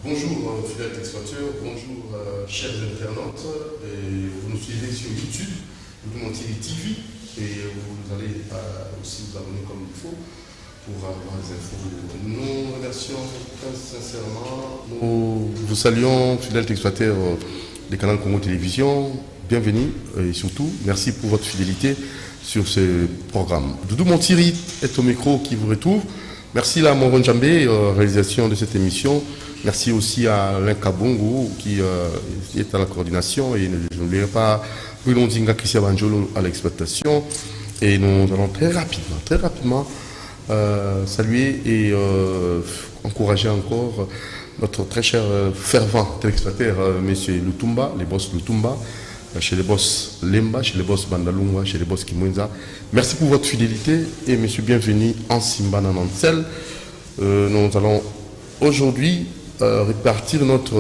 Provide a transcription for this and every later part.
Bonjour fidèles téléspectateurs, bonjour chers internautes. Vous nous suivez sur YouTube, vous nous TV et vous allez aussi vous abonner comme il faut pour avoir les infos. Nous remercions très sincèrement, nous vous saluons fidèles téléspectateurs des canaux Congo Télévision. Bienvenue et surtout merci pour votre fidélité sur ce programme. Doudou Montiri est au micro qui vous retrouve. Merci à Moron Djambé, réalisation de cette émission. Merci aussi à Alain Kabungu qui est à la coordination et je n'oublierai pas Bruno Ndinga Christian Banjolo à l'exploitation. Et nous allons très rapidement saluer et encourager encore notre très cher fervent téléspectateur, monsieur Lutumba, les boss Lutumba, chez les boss Lemba, chez les boss Bandalunga, chez les boss Kimwenza. Merci pour votre fidélité et monsieur bienvenue en Simba Nanansel. Nous allons aujourd'hui répartir notre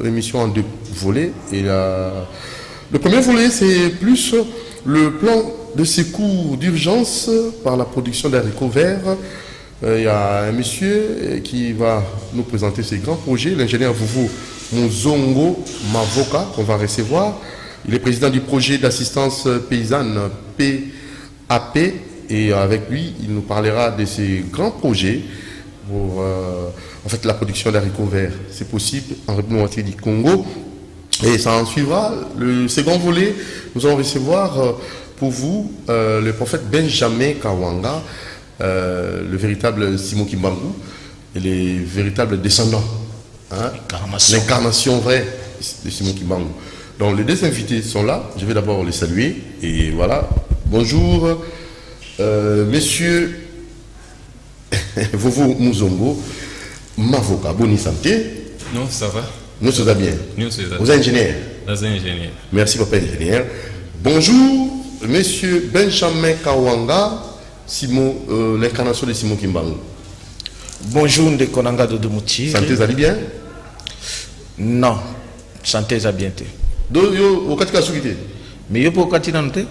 émission en deux volets. Et le premier volet, c'est plus le plan de secours d'urgence par la production d'haricots verts. Il y a un monsieur qui va nous présenter ses grands projets, l'ingénieur Vouvou Muzongo Mavoka, qu'on va recevoir. Il est président du projet d'assistance paysanne PAP et avec lui, il nous parlera de ses grands projets pour en fait la production d'haricots verts. C'est possible en République du Congo. Et ça en suivra. Le second volet, nous allons recevoir pour vous le prophète Benjamin Kawanga, le véritable Simon Kimbangu et les véritables descendants. Hein, l'incarnation vraie de Simon Kimbangu. Donc les deux invités sont là. Je vais d'abord les saluer. Et voilà. Bonjour, messieurs Vovo Muzongo Mavoka. Bonne santé. Non, ça va. Nous, ça va bien. Nous, ça va. Vous êtes ingénieur. Nous sommes ingénieurs. Merci, papa ingénieur. Bonjour, monsieur Benjamin Kawanga, Simon, l'incarnation de Simon Kimbangu. Bonjour, de Konanga de Mouti. Santé, ça va bien? Non, santé, ça va bien. Donc, au Kati Kasukite. Mais yo pour Kati Nante?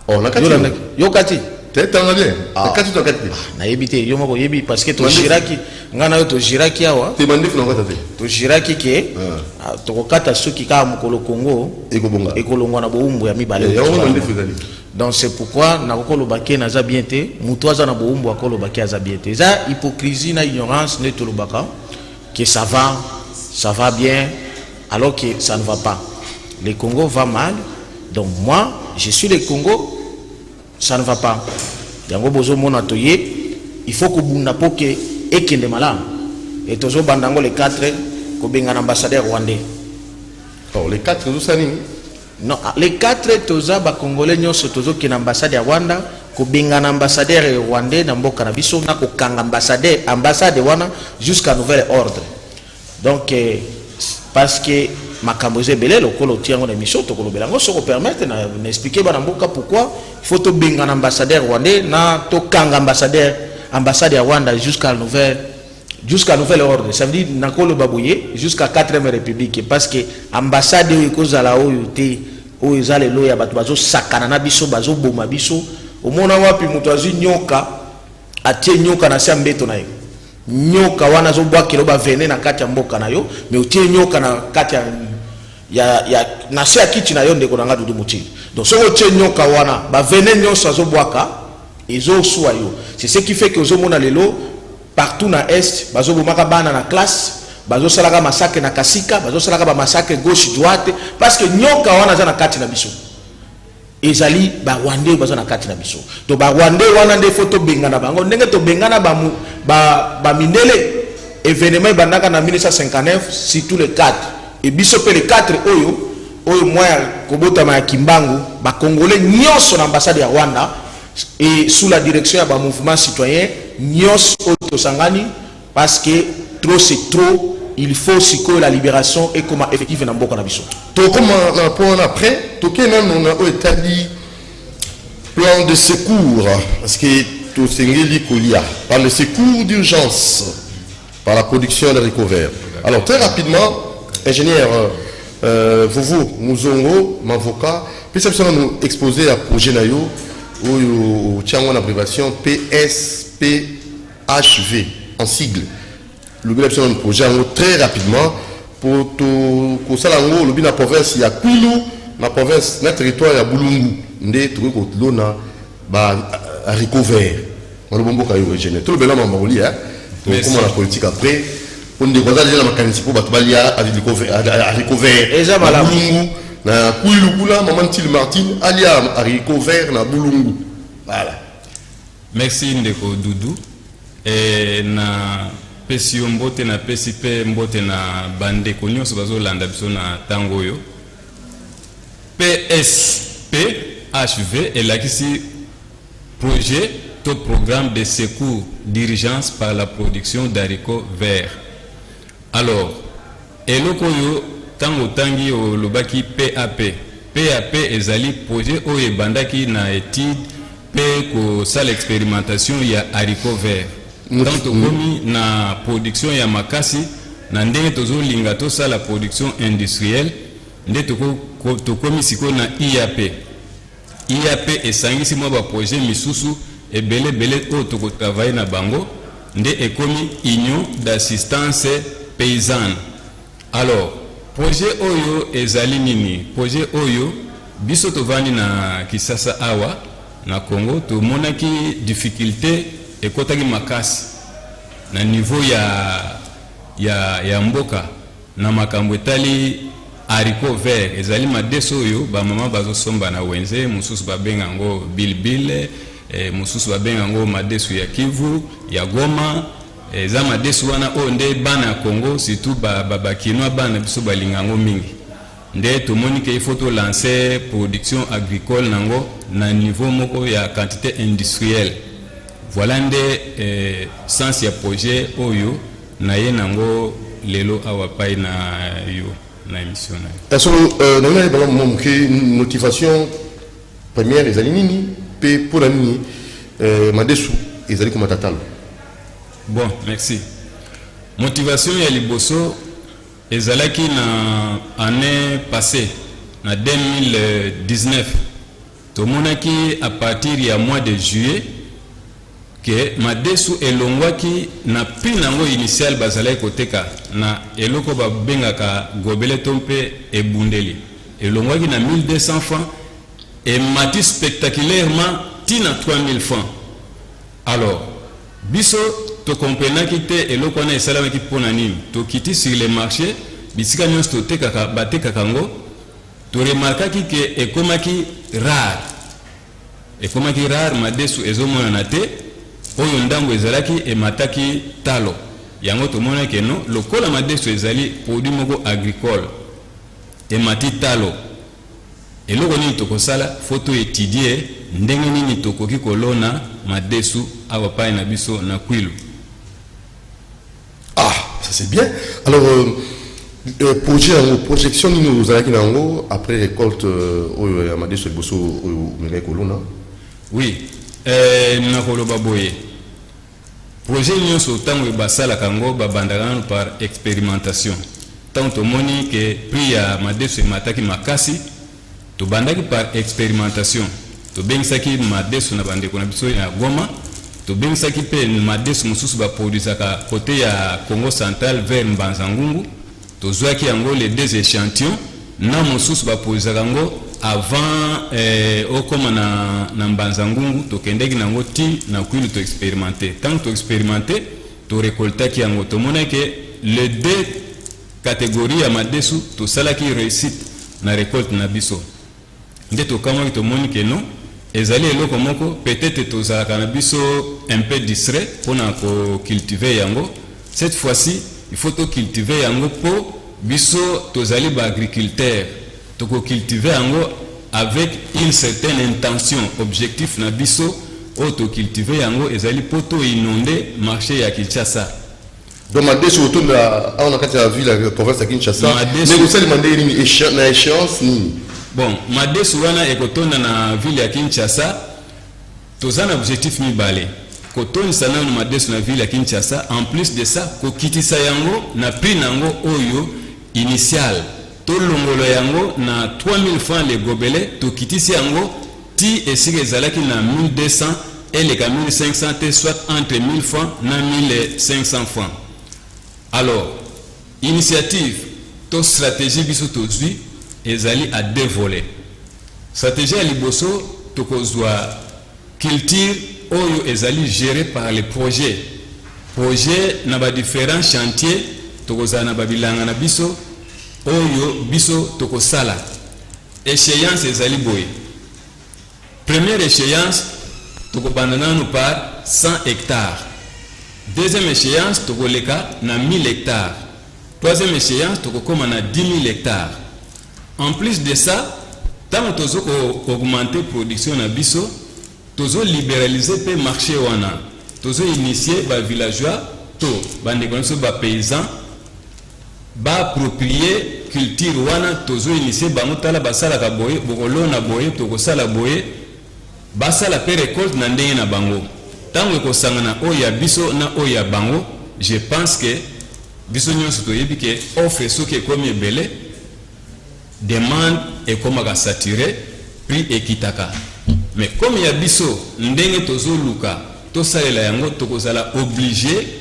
Oh, la Kati. Yo Kati. T'es bien? Ah. Kati to Kati. Na yebite, yo moko yebi parce que to Jiraki, ngana yo to Jiraki awa. T'es bandé pour l'envoyer. To Jiraki ke, to kokata suki ka mukolo Congo. Eko bonga. Eko longwa na boumbu ya mibale. Donc c'est pourquoi na kokolo baké na za bien te, mutoza na boumbu akolo baké za bien te. Ça hypocrisie na ignorance ne to lo baka que ça va bien alors que ça ne va pas. Le Congo va mal. Donc moi, je suis le Congo, ça ne va pas. Yango bozo mona toye, il faut que bunda poke ekende malam. Et tozo bandango les 4 ko benga ambassadeur rwandais. Oh, les 4 nous sani. Non, les 4 toza ba congolais nyonso tozo ki ambassade ya Rwanda ko benga ambassadeur rwandais na mboka na biso na ko kanga ambassade wana jusqu'à nouvel ordre. Donc parce que makambo ebele lokolo tiango na mission to kolobela ngo soko permettre na expliquer bana mboka pourquoi il faut to benga ambassadeur rwandais na to kanga ambassade ya Rwanda jusqu'à nouvel ordre. Ça veut dire nakolo babouye jusqu'à 4e république parce que ambassade o ikozala oyo te o ezale loya bato bazo sakana na biso bazo boma biso omona wapi muto azu nyoka atie nyoka na sambeto na yo nyoka wana zo bwa kilo ba vene na kati ya mboka na yo mais otie nyoka na kati ya na se akiti na yo ndeko na ngadu muti. Donc so otie nyoka wana ba vene nyonso zo bwaka ezo suwa yo. C'est ce qui fait que ozomona lelo partout na est bazo bomaka bana na classe bazo salaka massacre na kasika bazo salaka ba massacre gauche droite parce que nyoka wana za na kati na biso ezali ba Rwandais bazo na kati na biso. To ba Rwandais wana nde photo bengana bango ndenge to bengana ba mindele événement bandaka na 1959 si tous les 4 et biso pe les 4 oyo moya kobota ma Kimbangu ba congolais nyonso na ambassade ya Rwanda et sous la direction du mouvement citoyen Nyos Otosangani parce que trop c'est trop, il faut aussi que la libération est comme effective dans Mboka Nabiso. Donc comme on après, on a établi plan de secours parce que tout s'engage par le secours d'urgence par la production d'haricots verts. Alors très rapidement, ingénieur Vovo Muzongo Mavoka, puis ça nous exposer à projet Nayo ou tient en abréviation PSPHV en sigle. lobi na biso na projet yango très rapidement pour to kosala yango lobi na province ya Kwilu na province na territoire ya Bulungu nde tokoki kolona ba haricot vert maloba mboka yo Eugène to lobela mama oli comment la politique après on dit qu'on a déjà la mécanique pour battre balia haricot vert eza malamu na Kwilu kuna maman Til Martine alia haricot vert na Bulungu voilà. Merci ndeko Doudou et na pesi mbote na pesi pe mbote na bandeko nyonso bazolanda biso na tango yo PSP HV elakisi projet to programme de secours d'urgence par la production d'haricots verts. Alors eloko yo tango tangi o lobaki PAP ezali projet o ebandaki na étude pe ko sala expérimentation ya haricot vert. Donc tokomi na production ya makasi na ndenge tozolinga tosala production industrielle nde tokomi siko na IAP esangisi mwa ba projet misusu ebele o toko travailler na bango nde ekomi Union d'assistance paysanne. Alors projet oyo ezali nini? Projet oyo biso tovandi na Kisasa awa na Congo tomonaki difficulté ekotaki makasi na niveau ya mboka na makambo etali haricot vert ezali madeso oyo ba mama bazosomba na wenze mususu babenga ngo bilbil mususu babenga ngo madeso ya Kivu ya Goma eza madeso wana o nde bana ya Congo surtout bakinwa bana biso balinga ngo mingi nde tomoni ke il faut to lancer production agricole nango na niveau moko ya quantité industrielle. Voilà nde sens ya projet oyo na ye nango lelo awa pai na yo na émission na. Est-ce que dans les balans motivation première ezali nini pe pour la nini madesu ezali comme tatalo. Bon, merci. Motivation ya liboso ezalaki na année passée na 2019 tomonaki à partir ya mois de juillet que madesu elongwaki na prix nango initial bazalaki koteka na eloko babengaka gobele tompe ebundeli elongwaki na 1200 francs et mati spectaculairement tina 3000 francs. Alors biso to comprenaki te eloko na esalamaki pona nini tokiti sur le marché bisika nyonso totekaka batekaka ngo to remarkaki ke ekomaki rare madesu ezomona na te oyo ndango ezalaki emataki talo yango tomonaki no lokola madesu ezali produit moko agricole emati talo eloko nini tokosala photo étudier ndenge nini tokoki kolona madesu awa pai na biso na Kwilu. Ah, ça c'est bien. Alors projet projection nous allons nango après récolte oyo madesu boso oyo mele kolona. Oui, na koloba boye projet nyonso tango basala kango babandaka par expérimentation. Tant tomoni que prix ya madesu mataki makasi to bandaki par expérimentation. To bengisaki madesu na bandeko na biso ya Goma, to bengisaki pe madesu mususu ba produisaka côté ya Congo central vers Mbanzangungu, to zwaki yango les deux échantillons na mususu ba produisaka ngo avant au comme na Mbanzangungu to kendeki nango ti na Kwilu to expérimenter. Tant to expérimenter to récoltaki yango to monaki les deux catégories ya madesu to salaki réussite na récolte na biso. Nde to kama to moniki non ezali eloko moko peut-être tozalaka na biso un peu distrait pour ko cultiver yango. Cette fois-ci il faut to cultiver yango po biso tozali ba agriculteur to ko cultiver yango avec une certaine intention objectif na biso o to cultiver yango ezali po to inonder marché ya Kinshasa. Donc madesu autour na on a kati ya ville la province ya Kinshasa négocier demander une échéance ni. Bon, madesu wana ekotonda na ville ya Kinshasa tozana objectif mibale kotonda sana na madesu na ville ya Kinshasa. En plus de ça kokitisa yango na prix nango oyo initial to longolo yango na 3000 francs le gobele to kitisi yango ti esike ezalaki na 1200 et les 1500 soit entre 1000 francs na 1500 francs. Alors, initiative, to stratégie biso tozui ezali à deux volets. Stratégie à liboso to kozwa culture oyo ezali géré par les projets. Projet na ba différents chantiers to kozana na babilanga na biso oyo biso to kosala. Échéance ezali boye. Première échéance to kobandana nous par 100 hectares. Deuxième échéance to koleka na 1000 hectares. Troisième échéance to kokoma na 10 000 hectares. En plus de ça, tant tozo augmenter production na biso, tozo libéraliser pe marché wana. Tozo initier ba villageois to ba ndeko ba paysan ba approprier culture wana tozo initier ba mutala basala ka boye bokolo na boye to kosala boye basala pe récolte na ndenge na bango. Tango ko sangana oya biso na oya bango, je pense que biso nyonso toyebi ke offre soki comme ebele demande et comme à saturer prix ekitaka. Mais comme ya biso ndenge tozo luka to salela yango to kozala obligé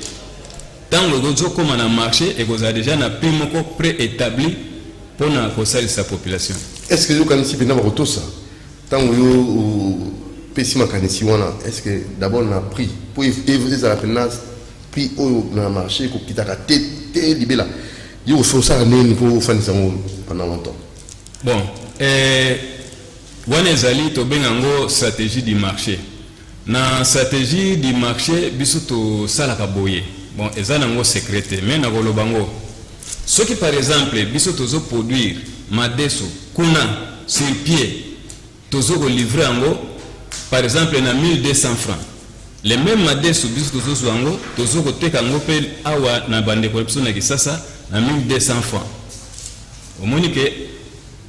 tango gozo comme na marché et kozala déjà na prix moko préétabli pour na kosala sa population. Est-ce que vous connaissez bien votre ça tango yo pesima kanisi wana est-ce que d'abord on a pris pour éviter ça la penasse prix au na marché ko kitaka té libela yo faut ça nini pour faire ça pendant longtemps. Bon, wana ezali to bengango stratégie du marché. Na stratégie du marché biso to salaka boye. Bon, ezana ngo secrété mais na kolobango. Ce qui par exemple biso tozo produire madeso kuna sur pied tozo ko livrer ango par exemple na 1200 francs. Les mêmes madeso biso tozo zwango tozo ko teka ngo pe awa na bande ko biso na kisasa na 1200 francs. Omoni ke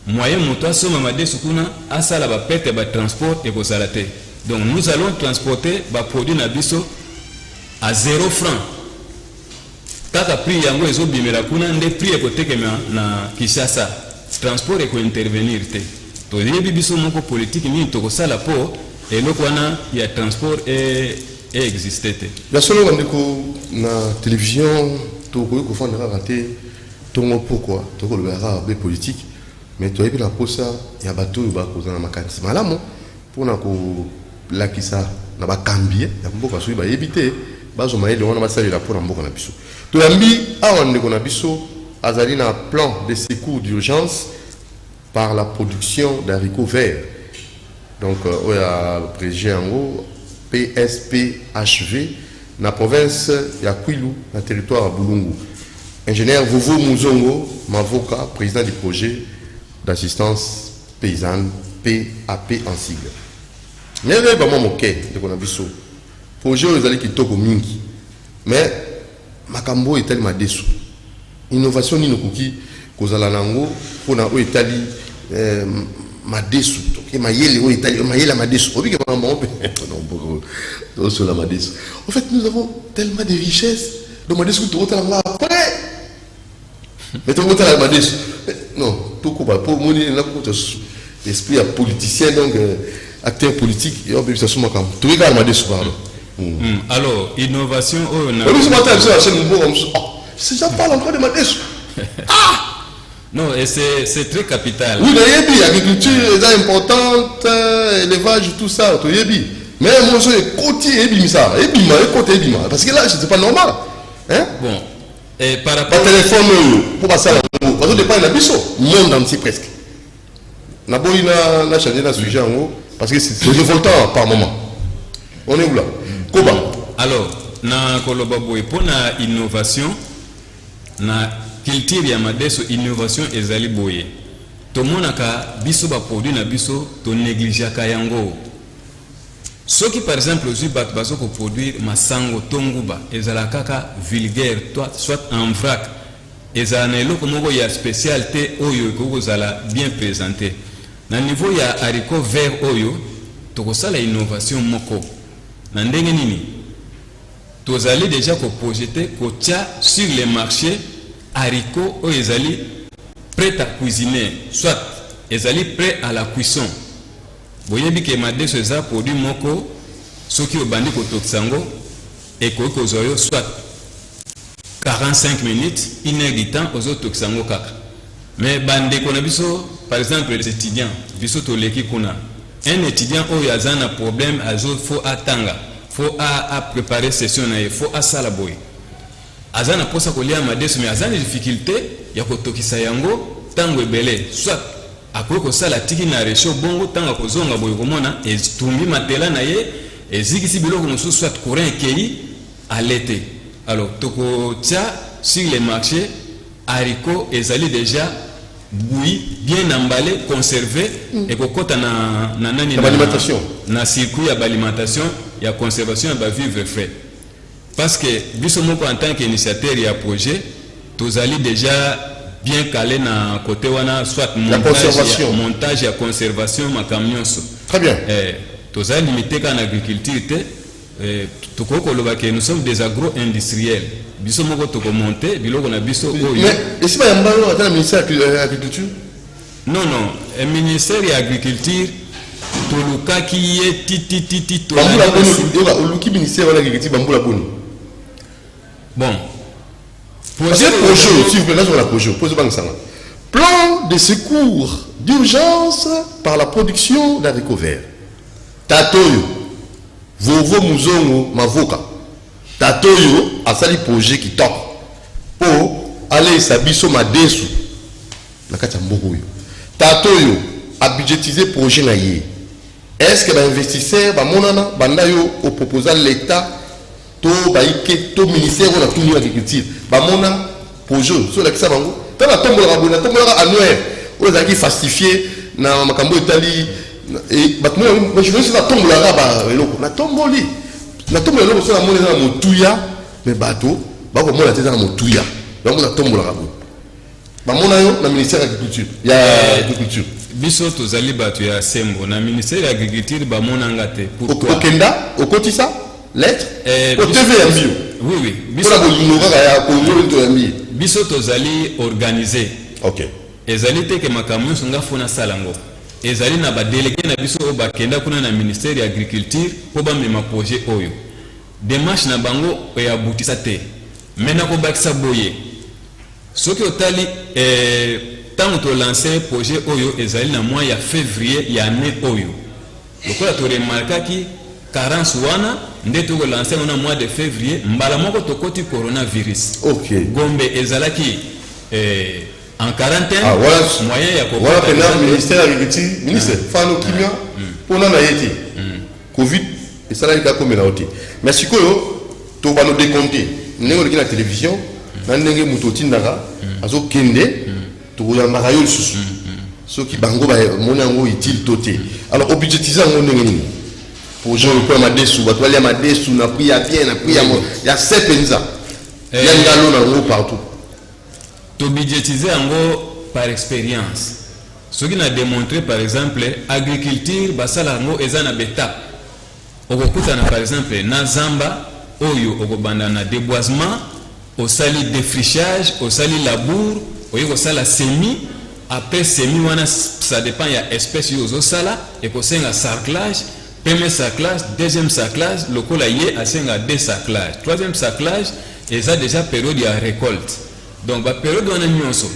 moyen moto soma madeso kuna asala ba pete ba transport et kozalate. Donc nous allons transporter ba produit na biso à 0 francs. Kaka prix yango ezo bimela kuna nde prix e koteke na Kinshasa. Transport e ko intervenir te. To yebi biso moko politique ni to kosala po eloko wana ya transport existé te. La solo ndeko na télévision to ko fondera raté tongo pourquoi to ko le be politique mais to yebi la posa ya bato ba kozana makanisi malamo pona ko lakisa na ba kambie ya mboka so ba yebite bazo maele wana basalela pona mboka na biso. To yambi awa ndeko na biso azali na plan de secours d'urgence par la production d'haricots verts. Donc oya président ngo PSPHV na province ya Kwilu na territoire Bulungu. Ingénieur Vovo Muzongo Mavoka, président du projet d'assistance paysanne PAP en sigle. Nere ba moke de kona biso. Projet ezali kitoko mingi. Mais makambo etalima desu. Innovation ni nokuki kozala nango pona o etali madesu to mayele o etali mayela madesu obi ke maman non beaucoup sur la madesu. En fait nous avons tellement de richesses de madesu to otala après mais to otala madesu non tout ko ba pour moni na ko esprit politicien donc acteur politique et on ça suma kam to regarde madesu pardon. Alors innovation o na oui ce matin ça c'est nouveau comme ça c'est ça parle encore de madesu. Ah non, et c'est très capital. Oui, l'agriculture est importante, élevage, tout ça, mais moi je suis côté parce que là, c'est pas normal. Hein? Bon, et par rapport au téléphone, pour passer à la parce que dépend de la monde entier presque. Na boy na changer na sujet en haut parce que c'est révoltant par moment. On est où là? Koba. Alors, na koloba boy pour na innovation na culture ya madeso innovation ezali boye to monaka biso ba produit na biso to négligeaka yango soki par exemple ozu bat bazo ko produire masango tonguba ezala kaka vulgaire soit en vrac ezala na eloko moko ya spécialité oyo kozala bien présenté na niveau ya haricot vert oyo to kosala innovation moko na ndenge nini tozali déjà ko projeter ko tia sur les marchés haricots ou ezali prêt à cuisiner, soit ezali prêt à la cuisson. Boyebi ke madeso eza produit moko soki obandi ko toksango et ko zoyo soit 45 minutes, 1 heure du temps aux autres toxango kaka. Mais bande qu'on a biso, par exemple les étudiants, biso to leki kuna. Un étudiant où il y a un problème, faut attendre, faut à préparer session na faut à salaboy. Azana posa kolia madeso mais azana difficulté ya kotokisa yango tango ebele soit akoko sala tiki na resho bongo tango kozonga boy komona etumbi matela na ye ezikisi biloko mosusu soit courant kei à l'été. Alors toko tia sur les marchés haricots ezali déjà bouilli, bien emballé, conservé et kokota na nani na alimentation na circuit ya alimentation ya conservation ya vivre frais. Parce que biso moko en tant qu'initiateur ya projet tozali déjà bien calé na côté wana soit montage ya conservation ma camionso. Très bien. Tozali limité en agriculture tokoko loba que nous sommes des agro-industriels. Biso moko toko monter biloko na biso oyo. Mais et si bayamba dans le ministère de l'agriculture? Non, le ministère de l'agriculture toluka qui est titi bambula boni oluki ministère de l'agriculture bambula boni. Bon. Projet, s'il vous plaît, là sur la projet, posez pas ça. Plan de secours d'urgence par la production d'haricots verts. Tatoyo, vovo muzongo mavoka. Tatoyo a sali projet qui top. Pour aller sabiso madesu. Na kati mboko yo. Tatoyo a budgétisé projet na yé. Est-ce que l'investisseur va monana bandayo au proposal l'État to baike to ministère on a tout mis agriculture ba mona projet sur la kisa bango ta na tombola annuaire on a qui falsifié na makambo etali et batmo moi je veux ça tombola ba eloko na tomboli eloko sur la mona na motuya mais bato ba ko mona teza na motuya donc na tombola ba mona yo na ministère agriculture ya agriculture biso tozali bato ya sembo na ministère de l'agriculture ba mona ngate pourquoi okenda okotisa lettre au TV bio. Oui. Biso tozali organisé. OK. Ezali te ke makamyo songa fona salango. Ezali na ba délégué na biso o bakenda kuna na ministère de l'agriculture po ba mema projet oyo. Démarche na bango ya butisa te. Mena ko bakisa boye. Soki otali tant to lancer projet oyo ezali na mois ya février ya année oyo. Lokola to remarka ki carence wana ndeto ko lancer on mois de février mbala moko tokoti coronavirus. OK. Gombe ezalaki en quarantaine moyen ya ko voilà que le ministère de l'agriculture ministre fano kimia pona na yeti covid et ça là il a comme na oti mais sikoyo to ba no décompter ndenge na télévision na ndenge mutoti ndaka azo kende to ya marayo susu soki bango ba mona ngo utile toté alors budgétiser ngo ndenge nini projet le point madesu bato ya madesu na prix ya bien na prix ya ya sepenza ya ngalo na ngo partout to budgétiser ngo par expérience ce qui n'a démontré par exemple agriculture basala ngo ezana beta okokutana par exemple na zamba oyo okobanda na déboisement au sali défrichage au sali labour oyo sala semi après semi wana ça dépend ya espèce yo zo sala et ko senga sarclage premier sarclage deuxième sarclage lokola yé asenga deux sarclage troisième sarclage et ça déjà période ya récolte donc ba période wana nyonso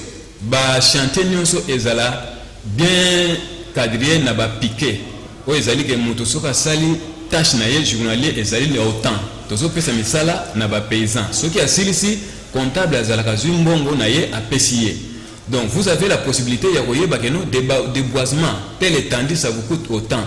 ba chantier nyonso ezala bien cadré na ba piqué o ezali ke moto soka sali tâche na ye journalier ezali le autant tozo pesa misala na ba paysan ce qui a silisi comptable azalaka zumbongo na ye apesiye. Donc vous avez la possibilité ya koyeba ke no déboisement tel étendue ça vous coûte autant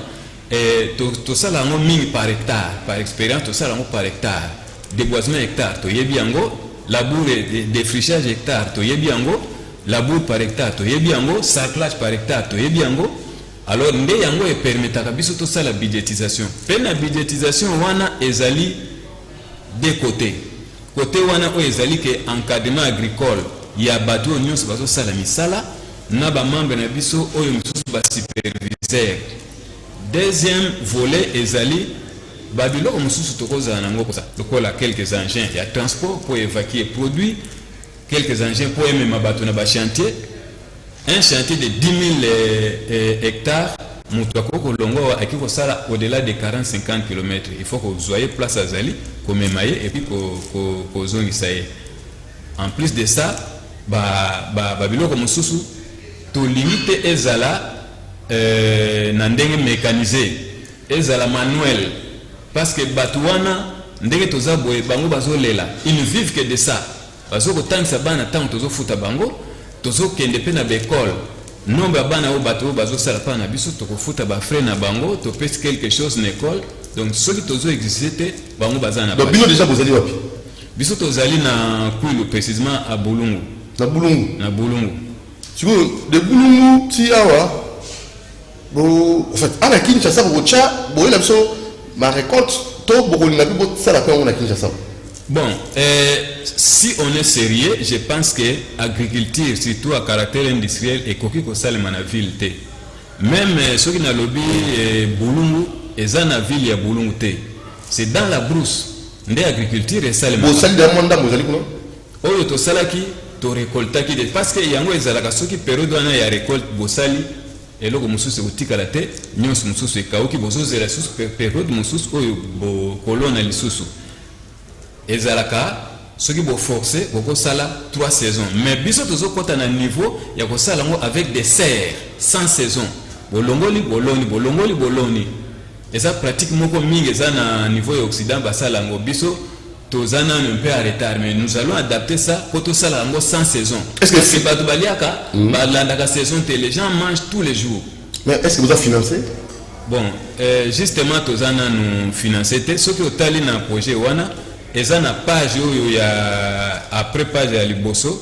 et to sala ngo mingi par hectare par expérience to sala ngo par hectare déboisement hectare to yebi yango labour et défrichage hectare to yebi yango labour par hectare to yebi yango sarclage par hectare to yebi yango. Alors nde yango e permetaka biso to sala budgétisation pe na budgétisation wana ezali de côté wana o ezali ke encadrement agricole ya bato nyonso bazo sala misala na ba membre na biso oyo mususu ba superviseur. Deuxième volet ezali ba biloko mususu tokoza nango kosa lokola quelques engins ya transport pour évacuer produits, quelques engins pour aimer ma bato na ba chantier. Un chantier de 10 000 hectares, au-delà de 40-50 km. Il faut que vous soyez place à Zali, comme et puis que zone. En plus de ça, biloko mosusu to limite ezala na ndenge mécanisé, ezala manuel, parce que batuana ndenge toza boye bango bazolela, ils ne vivent que de ça. Bazo kotangisa bana tango tozo futa bango, tozo kende pe na bekole. Nombre bana o bato bazo sala pa na biso to kofuta ba frère na bango, to pèse quelque chose na école. Donc ceux qui tozo existé bango bazana. Donc bino déjà bozali wapi? Biso tozali na Kwilu, précisément à Bulungu. Na Bulungu. Na Bulungu. Tu vois, de Bulungu ti awa. Bon, en fait, à la Kinshasa, bocha, bon, il a besoin ma récolte. Tout bon, il n'a plus besoin ça la paix on a Kinshasa. Bon, si on est sérieux, je pense que l'agriculture, surtout à caractère industriel, est coquille que ça le manaville. Même ceux qui n'ont lobby Bulungu, et ça na ville ya Bulungu te. C'est dans la brousse. Ndé agriculture et ça le manaville. Bon, ça le demande vous allez quoi? Oh, to salaki, to récolta qui parce que yango ezalaka soki période wana ya récolte bosali. Et là, mususu utikala te, nyonso mususu ekauki bozozela susu période mususu oyo bo kolona lisusu. Ezalaka soki bo forcer boko sala 3 saisons. Mais biso tozo kota na niveau ya ko sala ngo avec des serres sans saison. Bolongoli boloni. Et ça pratique moko mingi za na niveau ya Occident basala ngo biso tozana un peu en retard, mais nous allons adapter ça pour tout ça là sans saison. Est-ce que c'est pas Baliaka, la saison les gens mangent tous les jours. Mais est-ce que vous avez financé? Bon, justement tozana nous financer ce qui est allé dans projet wana et ça na page où il y a après page à Liboso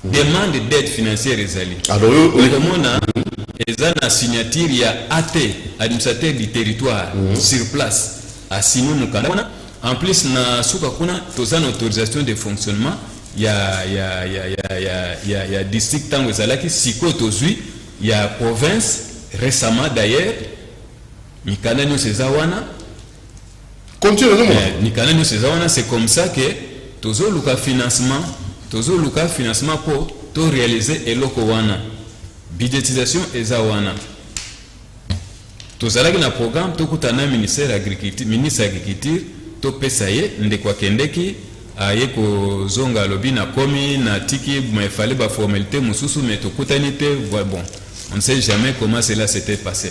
demande d'aide financière ezali. Alors et ça na signature il y a AT administrateur du territoire sur place à signer Mukanda. En plus, na souka kuna tozana autorisation de fonctionnement, il y a district tango ezalaki siko tozui, il y a province récemment d'ailleurs, Mikana nyo sezawana. Continue Mikana nyo sezawana, c'est comme ça que tozo luka financement pour to réaliser eloko wana. Budgétisation ezawana. Tozalaki na programme tokutana ministère agriculture, ministre agriculture. To pesaye ndekwa kendeki aye ko zonga lobi na komi na tiki mais fallait ba formalité mususu mais to kutanite bon on ne sait jamais comment cela s'était passé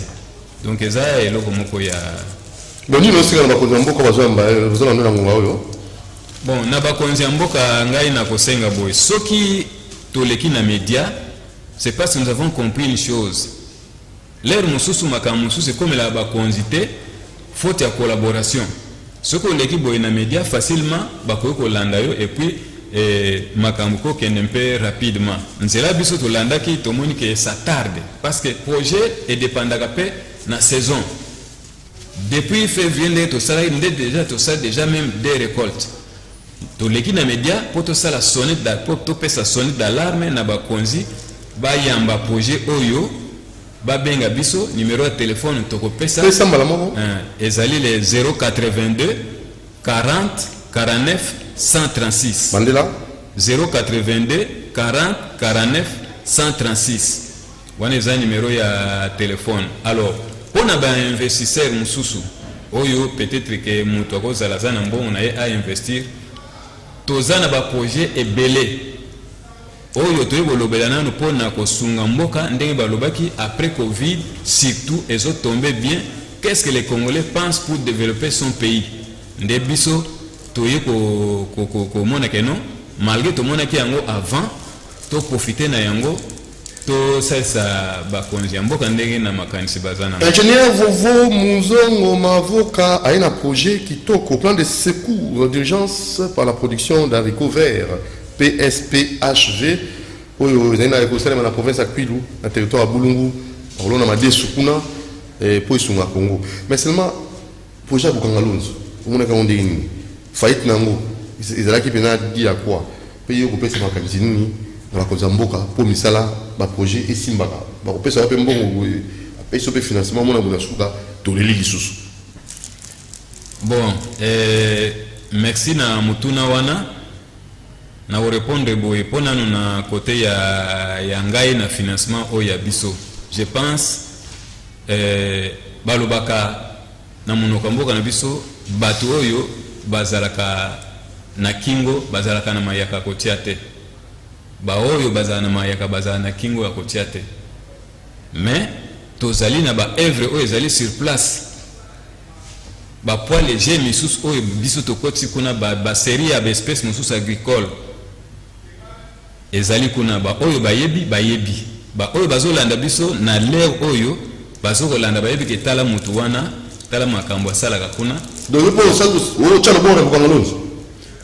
donc ça est loko moko ya bon ni losi na bakonzi mboka bazamba bazona na ngonga oyo bon na bakonzi mboka ngai na kosenga boy soki to leki na média c'est parce que nous avons compris une chose l'air mususu makamusu c'est comme la bakonzité faute ya collaboration. Ce qu'on l'équipe boyna média facilement, bako ko landa yo et puis makambuko kende un peu rapidement. C'est là biso to landa ki to moni que ça tarde parce que projet est dépendant na saison. Depuis février to sala déjà même des récoltes. To l'équipe na média pour to sala sonnette d'alarme na ba konzi ba yamba projet oyo Babenga biso numéro de téléphone toko pesa ezali les 082 40 49 136 Mandela 082 40 49 136 wana eza numéro ya téléphone. Alors pour na ba investisseur mususu oyo peut-être que mutu akozala za na mbongo na ye a investir tozana ba projet ebele oyo toye bolobela nanu pona kosunga mboka ndenge balobaki après Covid surtout et autres tombé bien. Qu'est-ce que les Congolais pensent pour développer son pays? Nde biso toye ko mona que non malgré to mona ki yango avant to profiter na yango to ça bakonzi mboka ndenge na makanisi bazana. Ingénieur Vovo Muzongo Mavoka a un projet qui toque au plan de secours d'urgence par la production d'haricots verts. PSPHV oyo zena ekosala na province ya Kwilu na territoire ya Bulungu olona madesu kuna po isunga Congo mais seulement projet bukangalonzo umona ka onde ni faillite nango ezalaki pena dia quoi paye ko pesa makanisi nini na bakonza mboka po misala ba projet esimbaka ba ko pesa pe mbongo apesa pe financement mona bona suka toleli lisusu. Bon merci na mutuna wana na répondre boye pona na côté ya ngai na financement o ya biso. Je pense balobaka na monoko mboka na biso bato oyo bazalaka na kingo bazalaka na mayaka kotia te ba oyo bazala na mayaka bazala na kingo ya kotia te mais tozali na ba œuvre oyo ezali sur place ba poids léger misusu oyo biso tokoti kuna ba série ya espèces misusu agricole ezali kuna ba oyo bayebi ba oyo bazolanda biso na l'air oyo bazokolanda bayebi ke tala mutu wana tala makambo asalaka kuna donc pour ça o tchala bon Bukanga Lonzo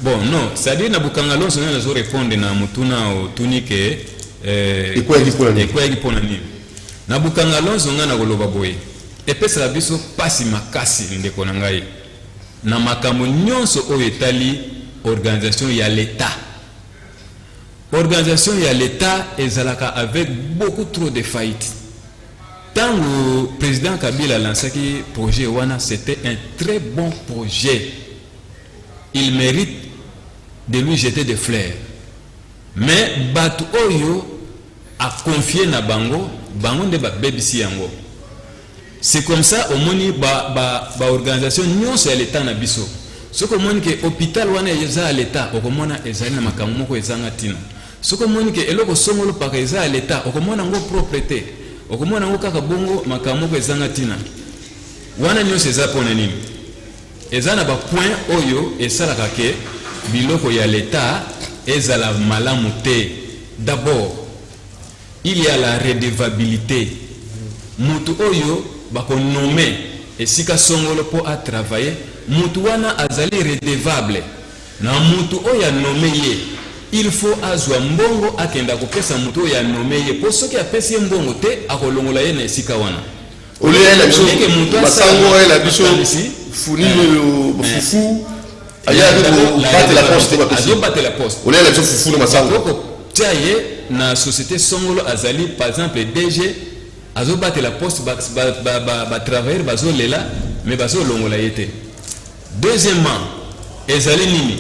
bon non c'est-à-dire na Bukanga Lonzo na zo répondre na mutuna o tunike ekwegi pona nini na Bukanga Lonzo ngana koloba boye epesa biso pasi makasi ndeko na ngai na makambo nyonso oyo etali organisation ya l'état. Organisation ya l'état ezalaka avec beaucoup trop de faillites. Tant le président Kabila a lancé le projet Wana, c'était un très bon projet. Il mérite de lui jeter des fleurs. Mais Batu Oyo a confié na bango de ba BBC yango. C'est comme ça au moni ba organisation nyonso ya l'état na biso. Ce que moni ke hôpital wana eza à l'état, okomona ezali na makambo moko ezanga tina. Ce que moni ke eloko songolo pa eza à l'état, okomona ngo propreté. Okomona ngo kaka bongo makambo moko ezanga tina. Wana nyonso eza pona nini? Eza na ba point oyo esalaka ke biloko ya l'état ezala malamu te. D'abord, il y a la redevabilité. Mutu oyo bako nommé esika songolo po a travailler, mutu wana azali redevable. Na mutu oyo nommé ye, il faut azwa mbongo akenda kopesa mutu oyo nommé ye. Po soki apesi mbongo te akolongola ye na esika wana. Ole la biso masango la biso funi le fufu aya ko battre la poste. Ole la biso fufu le masango. Tiaye na société songolo azali par exemple DG azo battre la poste ba travailler bazo lela mais bazo longola yete. Deuxièmement, ezali nini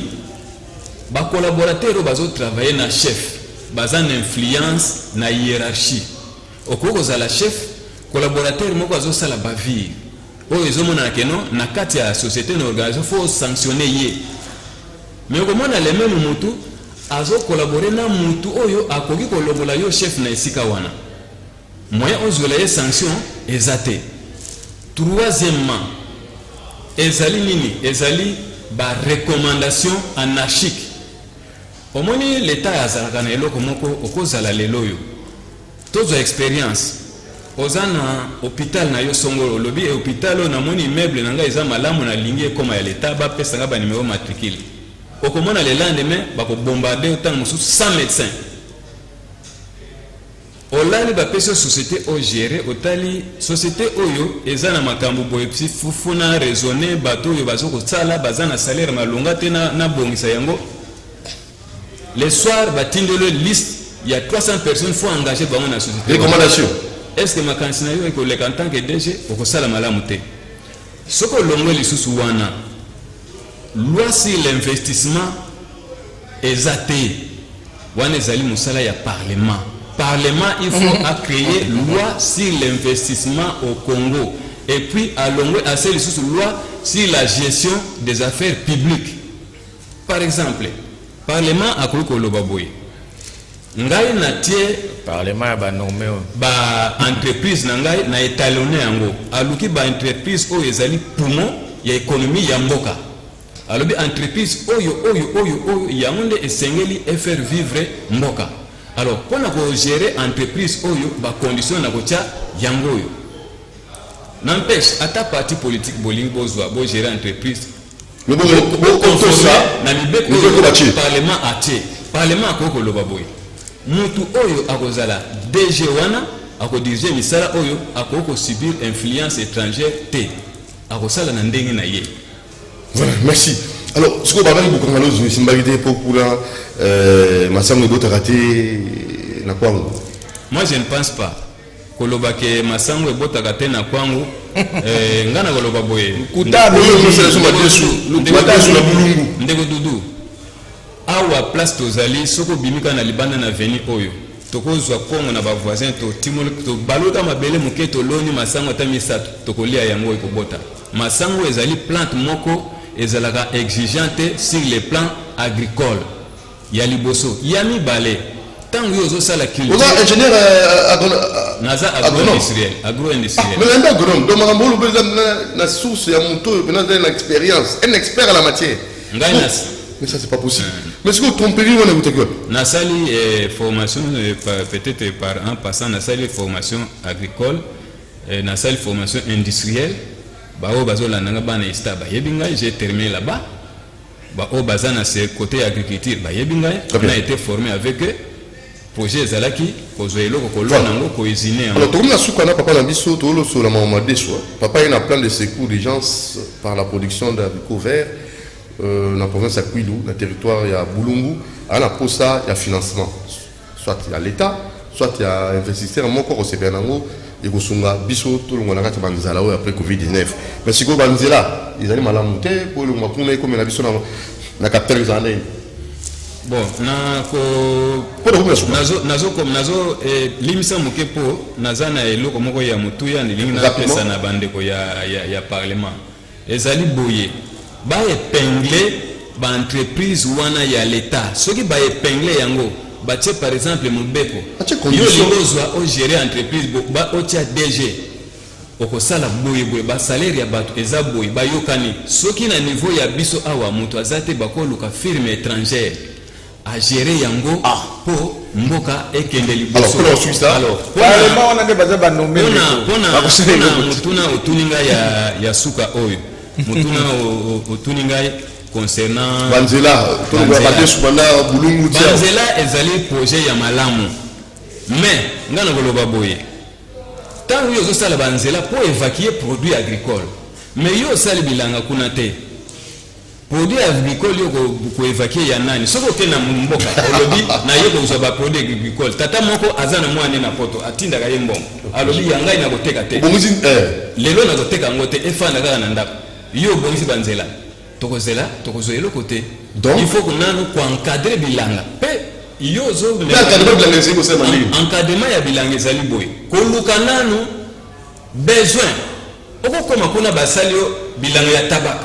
ba collaborateur bazo travailler na chef bazan influence na hiérarchie okoko za la chef collaborateur moko azo sala bavire oyo ezomona keno na kati ya société na organisation faut sanctionner ye mais komona le même mutu azo collaborer na mutu oyo akoki kolongola yo chef na esika wana moyen ozola ye sanction ezate. Troisièmement, ezali nini ezali ba recommandation anarchique. Omoni l'état azalaka na eloko moko okozala lelo yo tozo expérience ozana hôpital na yo songolo lobi e hôpital na moni immeuble na nga eza malamu na lingi ekoma ya l'état ba pesa nga ba numéro matricule okomona le lendemain bako bombarder autant mususu 100 médecins olali ba pesa société o gérer otali société oyo eza na makambo boye fufuna raisonner bato yo bazoko sala bazana salaire malonga te na bongisa yango. Le soir, batindolo liste, il y a 300 personnes faut engager dans la société. Recommandation. Est-ce que ma candidature est que le en tant que DG au kosala malamu te? Ce que l'on les sous wana, loi sur l'investissement est athée. Wana ezali musala ya parlement. Parlement il faut à créer loi sur l'investissement au Congo et puis à l'ongwe à celle sous loi sur la gestion des affaires publiques. Par exemple, Parlement a cru que le baboui. Ngai na tie Parlement ba nommé ba entreprise ngai na étalonné yango. Aluki ba entreprise o ezali poumon ya économie ya mboka. Alobi entreprise oyo yango esengeli faire vivre mboka. Alors pour na gérer entreprise oyo ba condition na ko tia yango oyo. N'empêche ata parti politique bolingi bozwa bo gérer entreprise. Le bon ça na libeko le parlement atie parlement akoko loba boy mutu oyo akozala DG wana akodirige misala oyo akoko subir influence étrangère te akosala na ndenge na ye. Voilà, merci. Alors ce que Baba Bukanga Lonzo simbalité pour la masango bota raté na kwangu. Moi je ne pense pas koloba ke masango bota raté na kwangu. Ngana koloba boye kutaba ndeko dudu awa place tozali soko bimika na libanda na veni oyo tokozwa kongo na ba voisin to timol to balota mabele muketo loni masango ta misato tokolia yango ekobota masango ezali plante moko ezalaka exigeante sur les plans agricole ya liboso ya mibale tango yo zo sala culture vous êtes ingénieur naza agro-industriel mais l'un agronome donc makambo lo besoin na source ya moto na expérience un expert à la matière ngai nas mais ça c'est pas possible mais ce que vous trompez on écoute quoi nasali formation peut-être par un passant nasali formation agricole nasali formation industrielle bao bazolanda nga bana ista bayebi ngai j'ai terminé là-bas bao bazana c'est côté agriculture bayebi ngai on a été formé avec eux projet ezalaki kozwa eloko kolona yango koezine yango alors tokomi na suka na papa na biso tolosola mama deso papa ina plan de secours d'urgence par la production d'haricots verts na province ya Kwilu na territoire ya Bulungu ana posa ya financement soit ya l'état soit ya investisseur moko ko sepena nango ekosunga biso tolongo na kati banzala oyo après covid-19 mais siko banzela izali malamu te po le mapuna ekomela biso na capitale zane bon nazo limisa moke po naza na eloko moko ya motuya nilingi napesa na bandeko ya parlement ezali boye baepingle baentreprise wana ya l'état soki baepingle yango batie par exemple mobeko yo lingozwa ogere entreprise otia DG okosala boye basalaire ya bato eza boye bayokani soki na niveau ya biso awa moto aza te bakoluka firme étrangère a gérer yango po mboka ekende liboso alors on a des baza ba nommer mutuna otuninga ya suka oyo mutuna otuninga concernant banzela Bulungu banzela ezali projet ya malamu mais ngana koloba boye tango yo zosala banzela po évacuer produit agricole mais yo sali bilanga kuna te produit agricole yo ko évacuer ya nani soko te na mboka olobi na yo ko uzaba produit agricole tata moko azana mwana na poto atinda ka yembongo alobi yangai na koteka te lelo na koteka ngote efanda kaka na ndako yo bongisi banzela tokozela tokozoyelo côté donc il faut que nanu ko encadrer bilanga pe yo zo encadrement ya bilanga ezali boy ko luka nanu besoin okokoma kuna basali yo bilanga ya tabak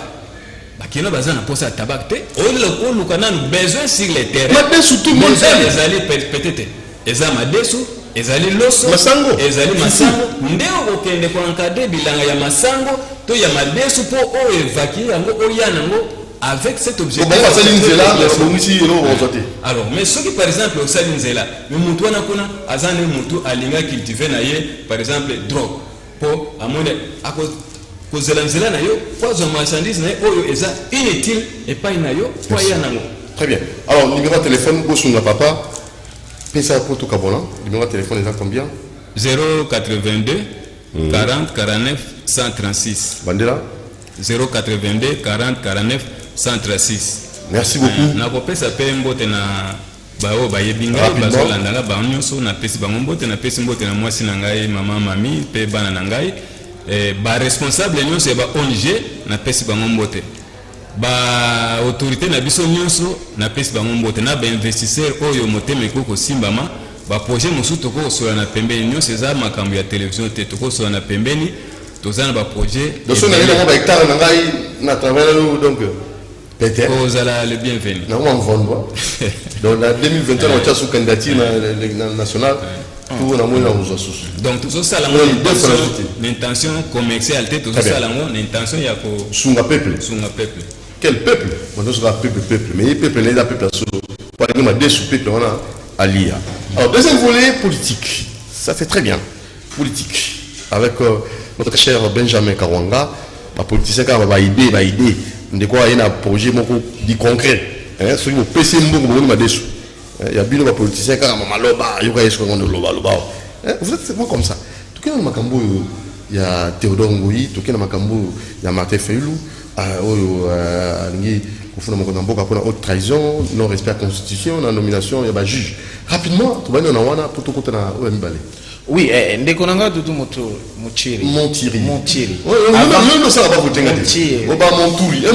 bakino bazana posa tabak te o luka nanu besoin sur le terrain madesu tout monde ezali peut-être eza madesu ezali loso ezali masango ndeo okende ko encadrer bilanga ya masango to ya madesu po o évacuer yango o yanango avec cet objectif. Alors, mais ceux qui par exemple au Salinzela, le moutou na kuna azane moutou alinga cultiver na ye par exemple drogue po amone ako kozelanzela na yo kwa zo marchandise na oyo eza inutile et pas inayo kwa yanango. Très bien. Alors, numéro de téléphone Bosunga papa pesa pour tout Kabona, numéro de téléphone est combien 082 40 49 136. Bandela 082 40 49 136. Merci beaucoup. Na kopesa pe mbote na bao bayebinga bazolanda na ba nyonso na pesi bango mbote na pesi mbote na mwasi na ngai mama mami pe bana na ngai ba responsable nyonso ba ONG na pesi bango mbote ba autorité na biso nyonso na pesi bango mbote na ba investisseur oyo moteme koko simbama ba projet mosusu toko sola na pembeni nyonso eza makambo ya télévision te toko sola na pembeni tozana ba projet donc on a eu ba hectare na ngai na travers donc peut-être vous allez le bienvenu. Non, on vend. Donc en 2021 on a sous candidature nationale pour la moyenne aux sous. Donc tout ça l'intention commerciale tout ça l'intention il y a ko sunga peuple. Quel peuple? On doit sera peuple mais peuple n'est pas peuple solo. Pas que ma deux sous peuple on a allié. Alors deuxième volet politique. Ça c'est très bien. Politique avec notre cher Benjamin Karwanga, la politicien qui a idée de quoi il y a un projet di concret hein sur le PC mbongo mbongo madesu il y a bien un politicien qui a maloba yoka yesko ngondo loba vous êtes c'est comme ça tout cas makambo il y a Théodore Ngoyi tout cas makambo il y a Martin Fayulu oyo ngi kufuna moko mboka pour haute trahison non respect à la constitution la nomination il y a ba juge rapidement tu vas na wana pour tout côté na Mbale. Oui, ndeko nanga dudu Montiri. Non ça va pas voter ngati. Oba Monturi. La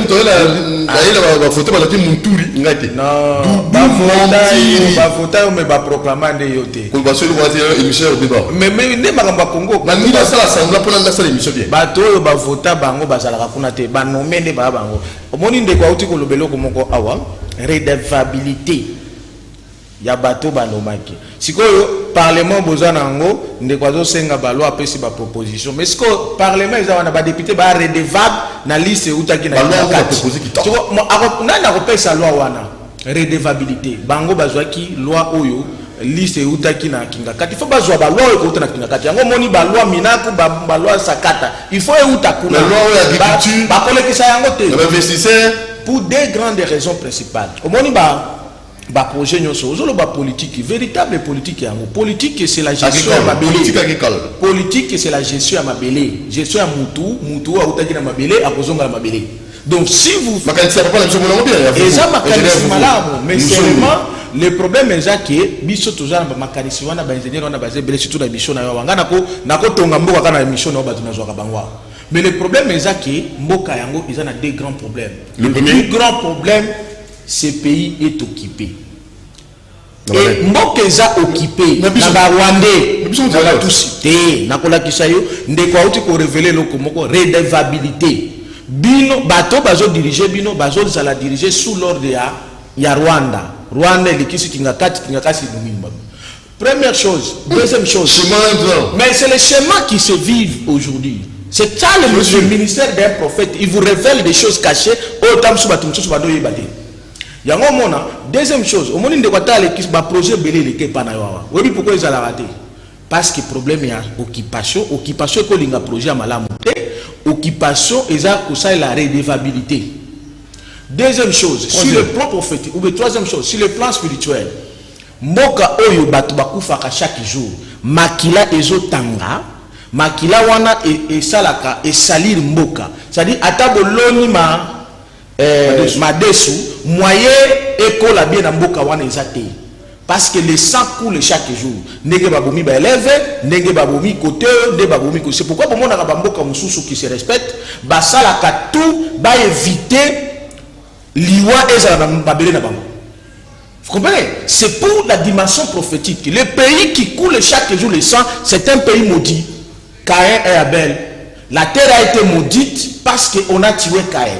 photo ba Monturi ngati. Non. Ba voter mais ba proclamer nde yote. Ko ba solo ba émission au débat. Mais ne makamba Congo. Na ngi ba sala assemblée pour na sala émission bien. Ba to ba voter bango ba sala kuna te ba nommer nde ba bango. Omoni ndeko auti ko lobelo ko moko awa. redevabilité ya bato balomaki sikoyo parlement bozana ngo ndekwazo senga balwa apesi ba proposition mais siko parlement eza wana ba député ba redevable na liste utaki na nani akopesa loi wana redevabilité bango bazwaki loi oyo liste utaki na kinga kati faut bazwa ba loi ko utana kinga kati yango moni ba loi minaku ba loi sakata il faut utakuna la loi d'agriculture ba kolekisa yango te investisseur pour deux grandes raisons principales omoni ba projet nyonso ozolo ba politique véritable politique yango politique c'est la gestion ya mabele politique agricole politique c'est la gestion ya mabele gestion ya mutu utaki na mabele akozonga na mabele donc si vous makanisi pas la mission mon bien eza makanisi malamu mais seulement le problème est que biso tozana ba makanisi wana ba ingénieur wana basé belé surtout na mission na yo wanga nako tonga mboka kana mission na bato na zwa bangwa mais le problème est que mboka yango ils ont deux grands problèmes le plus grand problème ce pays est occupé et mboka eza occupé na ba Rwandais na tous te nakolakisa yo ndeko auti ko révéler loko moko redevabilité bino bato bazo diriger bino bazo la diriger sous l'ordre ya Rwanda likisi kingakati lumimba. Première chose, deuxième chose. Mais c'est le schéma qui se vivent aujourd'hui. C'est ça le ministère d'un prophète, il vous révèle des choses cachées au tam subatumsu subado yibade. Yango mona, deuxième chose, au moment de kwata le kis ba projet belé le kepa na yawa. Oui pourquoi ils allaient rater? Parce que problème ya occupation ko linga projet malamu te, occupation eza ko ça la redevabilité. Deuxième chose, sur le plan prophétique, ou bien troisième chose, sur le plan spirituel, mboka oyo batu bakufaka chaque jour, makila ezo tanga, makila wana e salaka e salir mboka. C'est-à-dire atabo loni madesu, moyen ekola bien na mboka wana ezate. Parce que le sang coule chaque jour. Nege babomi ba élève, nege babomi côté, nege babomi côté. C'est pourquoi bon mona ba mboka mususu qui se respecte, ba salaka tout, ba éviter liwa ezala mabele na bango. Vous comprenez? C'est pour la dimension prophétique. Le pays qui coule chaque jour le sang, c'est un pays maudit. Caïn et Abel. La terre a été maudite parce qu'on a tué Caïn.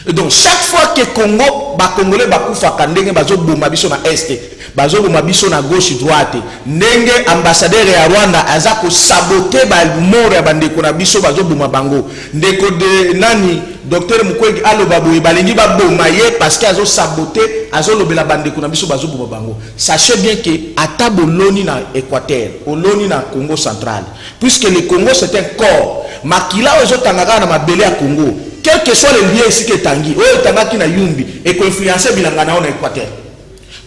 Et donc chaque fois que Congo, ba Congolais ba kufa kandenge bazo boma biso na est, bazo boma biso na gauche droite, ndenge ambassadeur ya Rwanda azako saboter ba mort ya bandeko na biso bazo boma bango. Ndeko de nani docteur Mukwege aloba boye balingi ba boma ye parce que azo saboter azo lobela bandeko na biso bazo boma bango. Sachez bien que atabo loni na Équateur, oloni na Congo central, puisque le Congo c'est un corps. Makila ozo tangaka na mabele ya Congo. Quel que soit le lien ici que Tanguy, ou Tangaki na Yumbi, et qu'on influencer Bilangana en Équateur.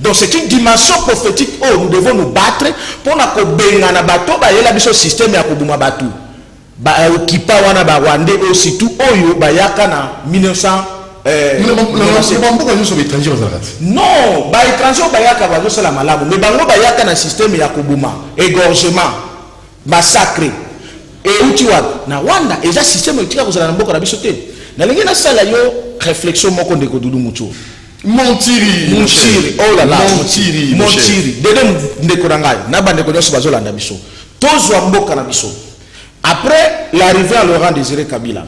Donc c'est une dimension prophétique où nous devons nous battre pour que Bengana Bato, la mission système ya Kobuma Batu, Okipa wana ba Rwandais aussi tout Oyo Bayaka na 1900. Non, ba étranger Bayaka bazo sala malamu, mais bango Bayaka na système ya Kobuma, égorgement, massacre. Et où tu vois, na Rwanda, et ça système qui a causé la mboka na biso te. Na lingi na sala yo réflexion moko ndeko dudu mucho. Montiri, oh là là, Montiri. Dede ndeko nangai, na ba ndeko nyoso bazolanda biso. Tozwa mboka na biso. Après l'arrivée à Laurent Désiré Kabila,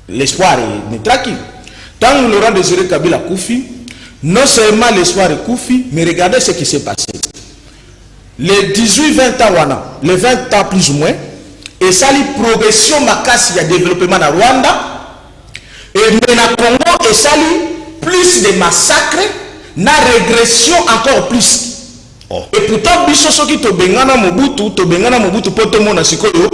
l'espoir est tranquille. Tant Laurent Désiré Kabila koufi, non seulement l'espoir est koufi, mais regardez ce qui s'est passé. Les 18-20 ans, les 20 ans plus ou moins, et ça la progression makasi ya développement na Rwanda, et na Congo et ça plus de massacres, na régression encore plus. Oh. Et pourtant biso soki to bengana Mobutu poto mona sikoyo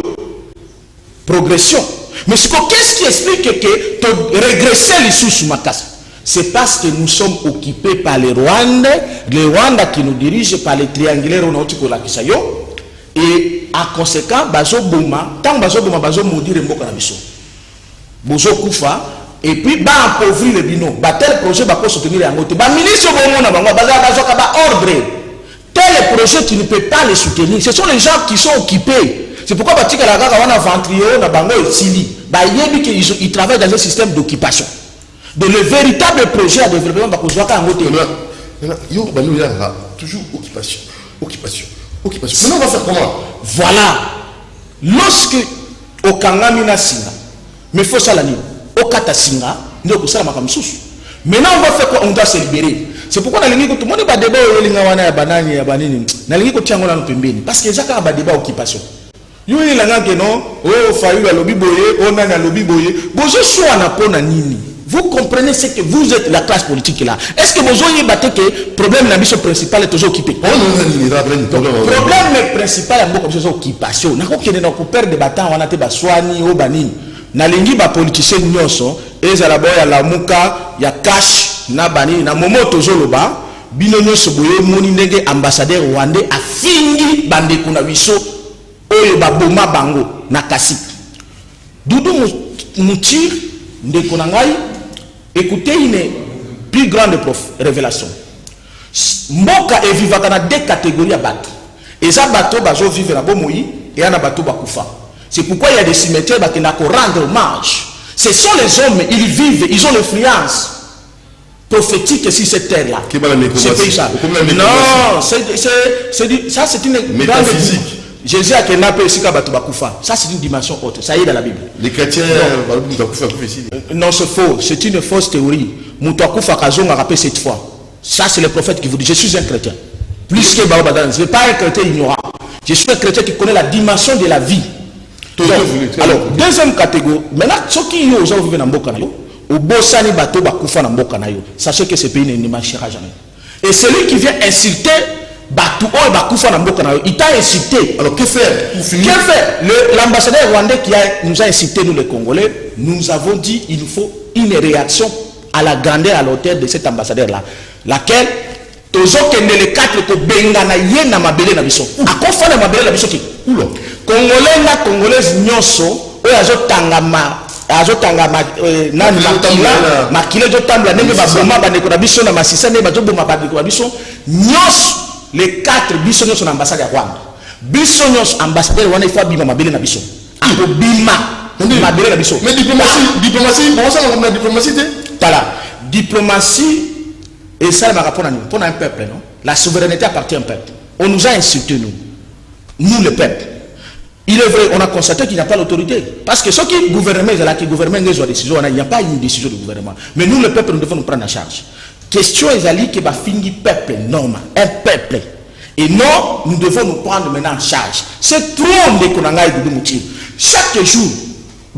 progression. Mais qu'est-ce qui explique que to régresser les sous makasi? C'est parce que nous sommes occupés par les Rwandais qui nous dirigent par les triangulaires nautiko la kisayo. Et en conséquent, bazo boma, tant bazo boma bazo maudire mboka na biso. Bozo kufa et puis ba appauvrir le bino. Ba tel projet ba ko soutenir yango te. Ba ministre bomo na bango bazo ka ba ordre. Tel projet tu ne peux pas les soutenir. Ce sont les gens qui sont occupés. C'est pourquoi batika la kaka wana ventrio na bango etili. Ba yebi que ils travaillent dans un système d'occupation. De le véritable projet à développement ba ko zwaka yango te. Yo ba nous là toujours occupation. Maintenant, on va faire comment? Voilà. Lorsque au Kangami na singa, mais faut ça la nuit. Au Kata singa, ne ko sala makamsusu. Maintenant, on va faire quoi? On doit se libérer. C'est pourquoi on a dit que tout le monde va débat parce que ça a débat occupation. Yo il a que non, oh failli à lobby boyer, on a lobby boyer. Bonjour soit na pona nini. Vous comprenez ce que vous êtes la classe politique là. Est-ce que vous avez battu que le problème la mission principale est toujours occupé? Le problème principal est beaucoup de occupation. N'a pas qu'on perd des bâtons, on a été baswani au banini. Na lingi ba politicien nyonso, ezala boya la muka ya cash na bani na momo tozoloba bino nyonso boye moni ndenge ambassadeur rwandais afingi bande kuna biso oyo baboma bango na kasi. Doudou Moutir ndeko na ngai, écoutez une plus grande révélation. Mboka evivaka na deux catégories ya bato. Eza bato bazo vivre na bomoi et na bato bakufa. C'est pourquoi il y a des cimetières qui n'ont qu'à rendre hommage. Ce sont les hommes, ils vivent, ils ont l'influence prophétique sur cette terre-là. C'est ça. Non, ça c'est une métaphysique. Jésus a kidnappé aussi Kabatubakufa. Ça c'est une dimension haute. Ça y est dans la Bible. Les chrétiens, non, c'est faux. C'est une fausse théorie. Moutakufa Kazong a rappelé cette fois. Ça c'est le prophète qui vous dit je suis un chrétien. Plus que Baobadan. Je ne suis pas un chrétien ignorant. Je suis un chrétien qui connaît la dimension de la vie. Donc, alors, deuxième catégorie, maintenant, ceux qui ont vécu dans Mboka, au Bossani Bato Bakufa dans Mboka, sachez que ce pays ne marchera jamais. Et celui qui vient insulter Bato Bakufa dans Mboka, il t'a insulté. Alors, que faire? Que faire? L'ambassadeur rwandais qui nous a incité, nous les Congolais, nous avons dit qu'il nous faut une réaction à la grandeur, à l'auteur de cet ambassadeur-là. Laquelle, les quatre ko bengana yena mabele na biso akofa na mabele na biso ki ulo congolais na congolaise nyonso oyo azotanga nani makila jotambla ndenge baboma bandeko na biso na masisa ndenge bazoboma bandeko na biso nyonso les quatre biso nyonso na ambassade ya Rwanda biso nyonso ambassadeur wana ifa bima mabele na biso akobima mabele na biso mais diplomatie tala diplomatie. Et ça, ma rapport pour un peuple, non? La souveraineté appartient au peuple. On nous a insultés, nous le peuple. Il est vrai, on a constaté qu'il n'y a pas l'autorité. Parce que ceux qui gouvernent, qui gouvernent les décisions, il n'y a pas une décision de gouvernement. Mais nous, le peuple, nous devons nous prendre en charge. Question est d'aller que fingi peuple normal, un peuple. Et non, nous devons nous prendre maintenant en charge. C'est trop de Konanga et de Moutir. Chaque jour,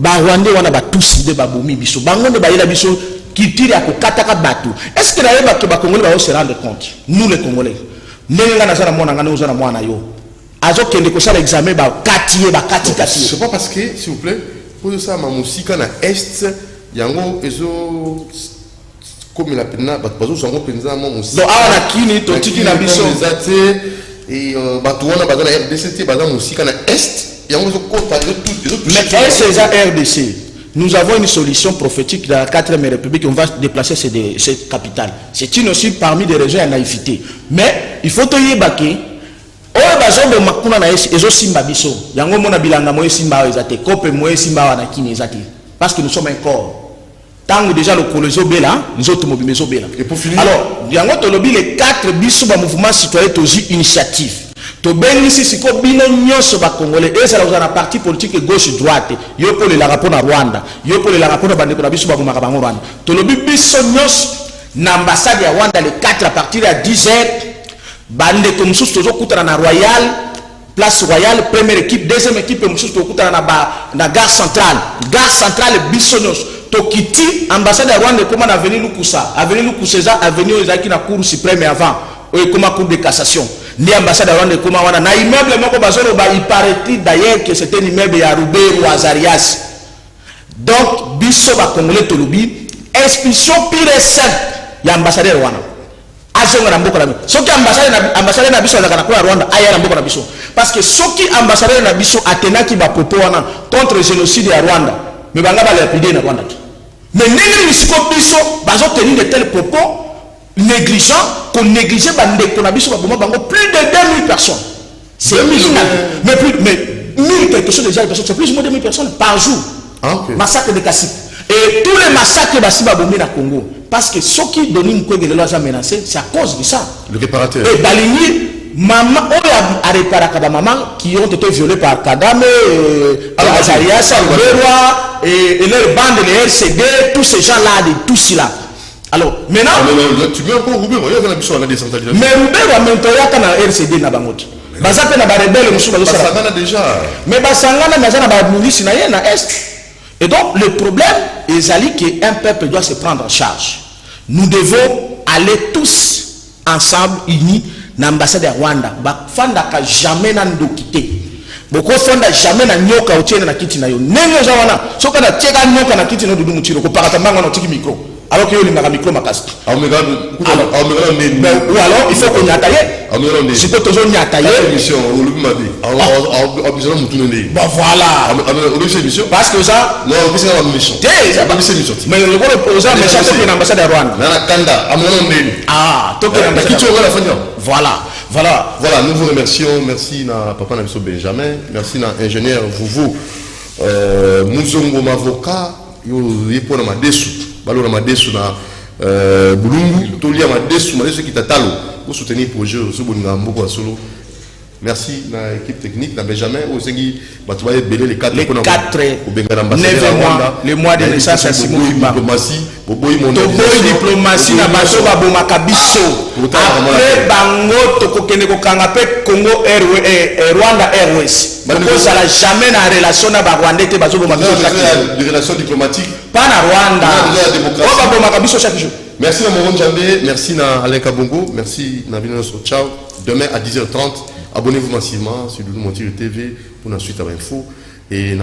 Rwandais, on a tous des baboumi, biso, bangonde baïla biso. Qui tire à Kokataka Batou. Est-ce que les Congolais vont se rendre compte? Nous les Congolais. Nous les c'est pas parce que, s'il vous plaît, pour ça, ma musique na Est, yango, ezo, comme la pena, bazo sango penza, mon musique. Donc, à la kini, totiki na biso. Et batouana, bazana RDC, bazana musique na Est, yango, zo kota, tout. Mais c'est ça RDC. Nous avons une solution prophétique dans la 4e République. On va déplacer cette capitale. C'est une aussi parmi des régions à naïveté. Mais il faut te y baquer. Oh, bazo makuna na ezo simba biso. Yango mona bilanga moye simba ezate. Kope moye simba wana kini ezate. Parce que nous sommes un corps. Tant déjà le coloso bela, nous autres mobimezo bela. Et pour finir. Alors, yango to lobi les 4 biso ba mouvement citoyen tozi initiative. To benisi siko bino nyonso ba congolais et ça la parti politique gauche droite yo pour le rapport na Rwanda yo pour le rapport na bandeko na biso ba bomaka bango Rwanda to lobi biso nyonso na ambassade ya Rwanda les 4 à partir de 10h bandeko mususu tozo kutana na Royal place Royale première équipe deuxième équipe mususu to kutana na gare centrale biso nyonso to kiti ambassade ya Rwanda comme na avenue Lukusa avenue ezaki na cour suprême avant et comme cour de cassation. Ni ambassade à Rwanda comment wana na immeuble moko bazolo ba il paraît d'ailleurs que c'était un immeuble ya Rubé ou Azarias. Donc biso ba congolais tolobi expulsion pure et simple ya ambassadeur wana. Azenga na mboka na biso. Soki ambassadeur na biso na kwa Rwanda aya na mboka na biso. Parce que soki ambassadeur na biso atenaki ba propos wana contre génocide ya Rwanda, mais banga ba lapider na Rwanda. Mais nini bisiko biso bazo tenir de tels propos négligent qu'on négligeait plus de 2000 personnes. C'est mais 1000 quelque chose déjà, c'est plus de 2000 personnes par jour. Ah, okay. Massacre de Kassip. Et tous les massacres de na Congo, parce que ceux qui donnent une couille de l'eau à menacer, c'est à cause de ça. Le réparateur. Et Baligny, maman, on a réparé maman qui ont été violés par Kagame, Azarias, et les bandes, les LCD, tous ces gens-là, tous ceux-là. Alors, maintenant, tu mets encore Roubaix, il y a la décentralisation. mais Roubaix va maintenant na RCD na bangoto. Bazape na ba rebelle musu ba Basangana déjà. Mais basangana na na ba milice na ye na est. Et donc le problème est qu'un peuple doit se prendre en charge. Nous devons aller tous ensemble unis na ambassade ya Rwanda. Ba fanda ka jamais na ndokité. Boko fanda jamais na nyoka otiena na kiti na yo. Nengo za wana. Soka na teka nyoka na kiti na dudu mutiro ko pakata manga na tiki micro. Alors que le micro makasi. Ou alors il faut qu'on y attaque. Si tu as une attaque, voilà. Parce que ça, mais le l'ambassade de Rwanda. Ah, voilà. Voilà, nous vous remercions. Merci na papa Nabiso Benjamin. Merci na ingénieur Vouvou. Mouzongo Mavoka. Yo yepo na madesu. Balo na madesu na Bulungu. Tolia madesu qui tatalo. Pour soutenir le projet au Boningambo solo. Merci à l'équipe technique, à Benjamin, au Sengi, les 4 les mois de naissance à Simon Fimba. Diplomatie, na baso baboma kabiso. Après bango tokokende kokanga pe Congo Airways, Rwanda Airways. Parce ça n'a jamais na relation na ba Rwanda te baso baboma des relations diplomatiques. Pas na Rwanda. Baboma kabiso chaque jour. Merci à Moron Djambé, merci à Alain Kabongo, merci à Navino Ciao. Demain à 10h30, abonnez-vous massivement sur Doudou Montiri TV pour la suite à l'info. Et